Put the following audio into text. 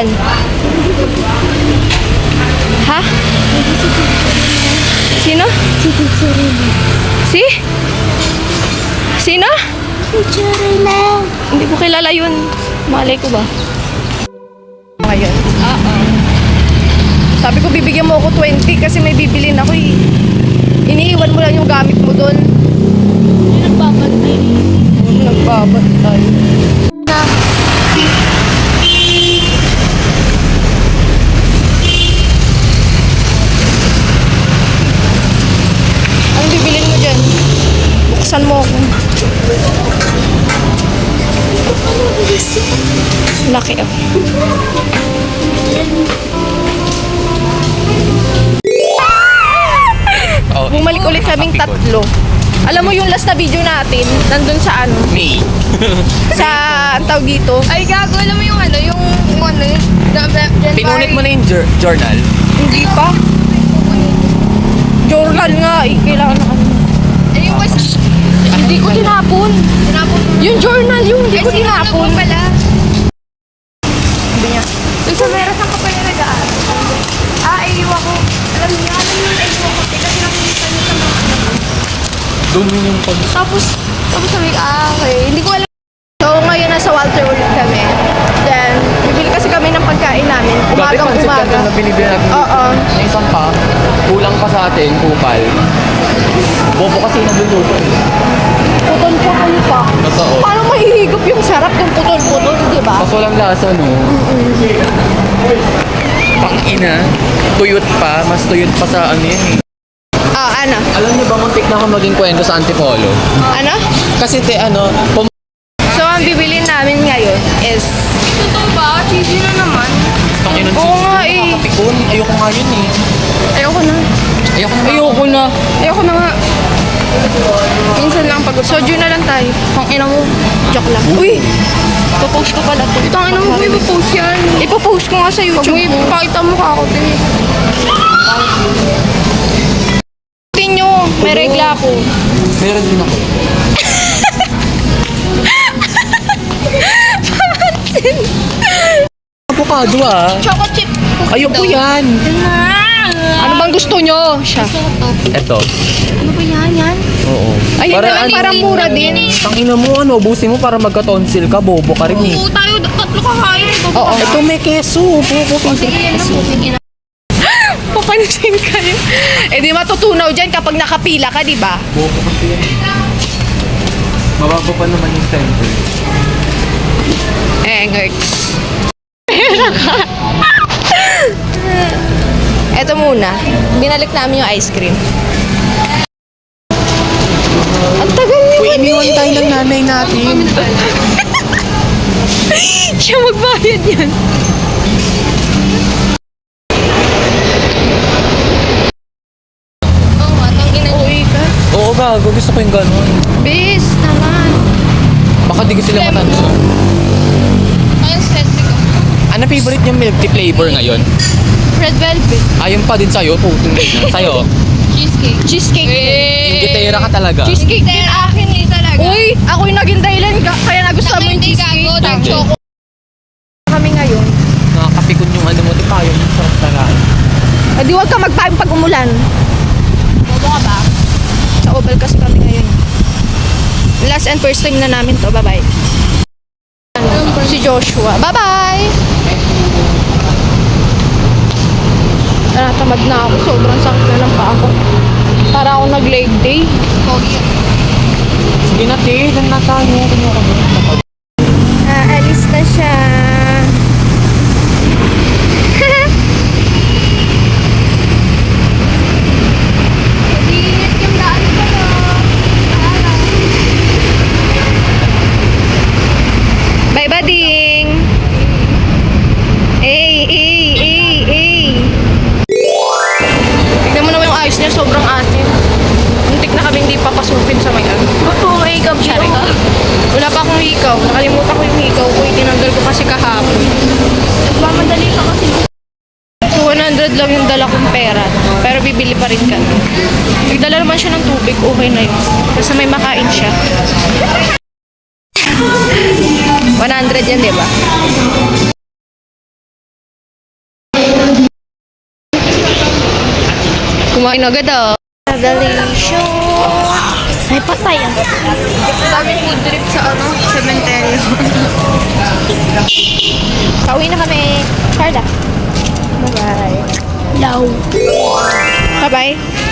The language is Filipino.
Saan? Ha? Sino? Si? Sino? Hindi ko kilala yun. Malay ko ba? Ngayon. Sabi ko bibigyan mo ako 20 kasi may bibilin ako eh. Iniiwan mo lang yung gamit mo doon. Nagbabantay. Nagbabantay. Anong bibilin mo dyan? Buksan mo ako. Laki ako. Bumalik ulit kaming tatlo. Alam mo yung last na video natin, nandun sa ano? Me. Sa, ang tawag dito? Ay, gago. Alam mo yung ano, yung Pinunit mo na yung journal. Hindi pa. Journal nga eh, kailangan na ano. Ay, yung was... Hindi ko tinapon. Tinapon mo. Yung journal, yung hindi Ay, ko sinunod tinapon. mo pala. Sabi niya, Isa meron saan ka pa yung nagaan? Iiwa ko. Alam niya, iiwa ko. Kasi nakikita niyo sa mga ano. Doon yung pag... Tapos sabi ko, okay. Hindi ko alam. so ngayon nasa Walter ulit kami. Then, bibili kasi kami ng pagkain namin. Umagang umaga. na binibili natin. Oo. Yung isang pa, kulang pa sa atin, kupal. Bobo kasi nagluluto. Putol-putol pa. Totoo. Paano mahihigop yung sarap ng putol-putol, di ba? Mas walang lasa, no? Pang-ina, tuyot pa, mas tuyot pa sa ano yan eh. Ano? Alam niyo ba, muntik na ako maging kwento sa Antipolo? Ano? Kasi So, ang bibilin namin ngayon is... Totoo ba? Cheesy na naman. Tanginan Oo nga eh. Nakakapikon. Ayoko nga yun eh. Ayoko na. Ayoko na. Ayoko na nga. Minsan lang pagod. Soju na lang tayo. Kung ina mo, joke lang. Uy! Ipopost ko pala to. Itang ina mo, ipopost yan. Ipopost ko nga sa YouTube. Pag may pakita mo ka ako, din. Tingin nyo, may regla ako. Meron din ako. Avocado ah. Choco chip. Ayoko yan. Ano bang gusto nyo? Siya. Eto. Ano ba yan? Oo. Ayun naman, parang mura din. Tangina mo, ano, ubusin mo para magka-tonsil ka, bobo ka rin eh. Oo, tayo tatlo kakain. Oo. Ito may keso. Sige, ano po, sige na. Papansin kayo. Eh di matutunaw dyan kapag nakapila ka, di ba? Bobo kasi yan. Mababa pa naman yung center. Ngerts. Eto muna. Binalik namin yung ice cream. Ang tagal niyo. Uy, iniwan tayo ng nanay natin. Siya magbayad yan. Oo nga, tang ina. Uy ka. Oo gago, gusto ko yung gano'n. Bis naman. Baka di ko sila matansya. Ayun, sexy ko. Ano favorite yung milk tea flavor ngayon? Red velvet. Ayun pa din sa'yo, puto na. Sa'yo, Cheesecake. Cheesecake. yung gitera ka talaga. Cheesecake Hindi, akin din talaga. Uy, ako yung naging dahilan kaya nagustuhan mo yung Hindi cheesecake. gago, dark Hindi. choco. Kami ngayon. Nakakapikon yung ano mo, tipa yung sarap talaga. Eh di huwag ka magpain pag umulan. Bobo ka ba? Sa Oval kasi kami ngayon. Last and first time na namin to. Bye-bye. Si Joshua. Bye-bye! Tamad na ako. Sobrang sakit na ng paa ko. Para ako nag-leg day. Pogi. Sige na, te. Dan na tayo. Aalis na siya. Ingat yung daan ko na. Bye, bading! Tignan mo naman yung ayos niya. Sobrang asin. Muntik na kaming di papasukin sa may ano. Totoo, makeup siya. Wala pa akong hikaw. Nakalimutan ko yung hikaw ko. Tinanggal ko kasi kahapon. Mamadali ka kasi. So, 100 lang yung dala kong pera. Pero bibili pa rin ka. Nagdala naman siya ng tubig. Okay na yun. Basta may makain siya. 100 yan, di ba? Kumain agad ah. Delicious. Ay, patay ah. Dami food trip sa cemetery. Pauwi na kami. Carla. Bye-bye. Low. Bye-bye.